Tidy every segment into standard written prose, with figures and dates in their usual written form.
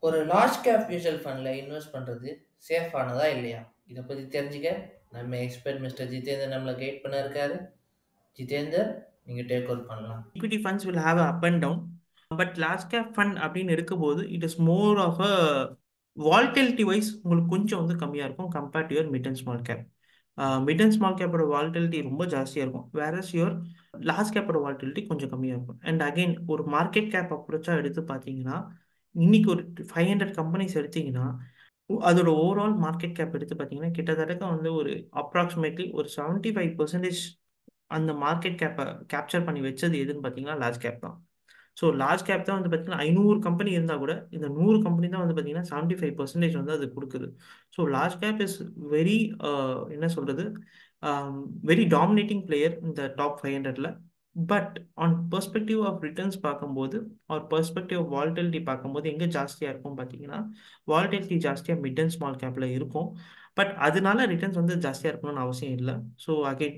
ஒரு large cap mutual ஃபண்ட்ல invest பண்றது safe ஆனதா இல்லையா? இத பத்தி தெரிஞ்சுக்க நம்ம எக்ஸ்பர்ட் மிஸ்டர் ஜிதேந்தர் நம்மள கைட் பண்ண இருக்காரு. ஜிதேந்தர், நீங்க டேக் ஓவர் பண்ணலாம். Equity funds will have a up and down, but large cap fund அப்படின்னு இருக்கும்போது it is more of a volatility wise உங்களுக்கு கொஞ்சம் வந்து கம்மியாக இருக்கும் compared to your mid and small cap. Mid and small கேப்போட volatility ரொம்ப ஜாஸ்தியாக இருக்கும், வேறஸ் யுவர் லார்ஜ் கேப்போட வால்டிலிட்டி கொஞ்சம் கம்மியாக இருக்கும். அண்ட் அகைன் ஒரு மார்க்கெட் கேப் அப்ரோச்சாக எடுத்து பார்த்தீங்கன்னா, இன்னைக்கு ஒரு 500 கம்பெனிஸ் எடுத்தீங்கன்னா அதோட ஓவரால் மார்க்கெட் கேப் எடுத்து பார்த்தீங்கன்னா கிட்டத்தட்ட வந்து ஒரு அப்ராக்சிமேட்லி ஒரு 75% அந்த மார்க்கெட் கேப்பை கேப்சர் பண்ணி வச்சது எதுன்னு பார்த்தீங்கன்னா லார்ஜ் கேப் தான். ஸோ லார்ஜ் கேப் தான் வந்து பார்த்தீங்கன்னா 500 கம்பெனி இருந்தால் கூட இந்த 100 கம்பெனி தான் வந்து பார்த்தீங்கன்னா 75% வந்து அது கொடுக்குது. So large cap is very என்ன சொல்கிறது, வெரி டாமினேட்டிங் பிளேயர் இந்த டாப் 500ல. But on perspective of returns பார்க்கும்போது ஆர் பெர்ஸ்பெக்டிவ் ஆஃப் வால்டிலிட்டி பார்க்கும்போது எங்கே ஜாஸ்தியாக இருக்கும் பார்த்தீங்கன்னா வால்டிலிட்டி ஜாஸ்தியாக மிட் அண்ட் ஸ்மால் கேப்பில் இருக்கும். பட் அதனால ரிட்டர்ன்ஸ் வந்து ஜாஸ்தியாக இருக்கணும்னு அவசியம் இல்லை. So again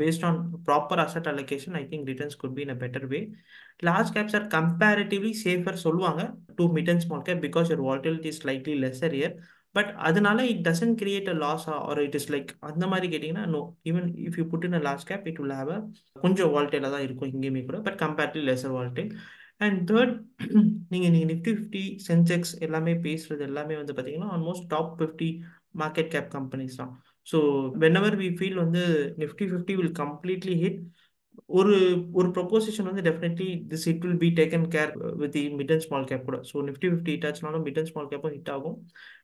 based on proper asset allocation I think returns could be in a better way. Large caps are comparatively safer சொல்லுவாங்க to mid and small cap because your volatility is slightly lesser here. But அதனால it doesn't create a loss or it is like அந்த மாதிரி கேட்டிங்கன்னா no, even if you put in a large cap it will have a கொஞ்சம் volatile தான் இருக்கும் இங்கேயுமே கூட, but comparatively lesser volatile. And third, நீங்கள் நிஃப்டி 50 சென்செக்ஸ் எல்லாமே பேசுகிறது எல்லாமே வந்து பார்த்தீங்கன்னா almost top 50 market cap companies தான். ஸோ whenever we feel வந்து நிஃப்டி 50 will completely hit, ஒரு ஒரு ப்ரொபோசிஷன் வந்து definitely this it will be taken care with the mid and small cap கூட. ஸோ நிஃப்டி 50 ஹிட் ஆச்சுனாலும் மிட் அண்ட் ஸ்மால் கேப்பும் hit ஆகும்.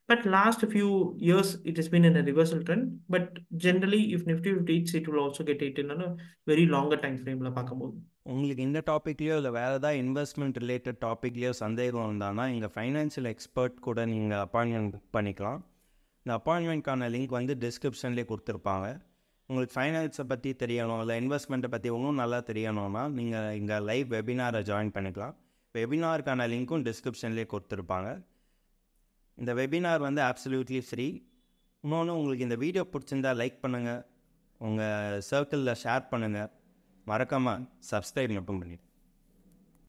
But last few years it is been in a reversal trend. But generally if Nifty 50 hits it will also get hit in very longer time ஃப்ரேமில் பார்க்கும்போது. உங்களுக்கு இந்த டாப்பிக்லேயோ இல்லை வேறு ஏதாவது இன்வெஸ்ட்மெண்ட் ரிலேட்டட் டாப்பிக்லேயோ சந்தேகம் இருந்தாங்கன்னா எங்கள் ஃபைனான்ஷியல் எக்ஸ்பர்ட் கூட நீங்கள் அப்பாயின்மெண்ட் புக் பண்ணிக்கலாம். இந்த அப்பாயின்மெண்ட்கான லிங்க் வந்து டிஸ்கிரிப்ஷன்லேயே கொடுத்துருப்பாங்க. உங்களுக்கு ஃபைனான்ஸை பற்றி தெரியணும் இல்லை இன்வெஸ்ட்மெண்ட்டை பற்றி இன்னும் நல்லா தெரியணும்னா நீங்கள் இங்கே லைவ் வெபினாரை ஜாயின் பண்ணிக்கலாம். வெபினாருக்கான லிங்க்கும் டிஸ்கிரிப்ஷன்லேயே கொடுத்துருப்பாங்க. இந்த வெபினார் வந்து அப்சல்யூட்லி ஃப்ரீ. இன்னொன்று, உங்களுக்கு இந்த வீடியோ பிடிச்சிருந்தா லைக் பண்ணுங்கள், உங்கள் சர்க்கிளில் ஷேர் பண்ணுங்கள், மறக்காமல் சப்ஸ்கிரைப் மட்டும் பண்ணிடுங்க.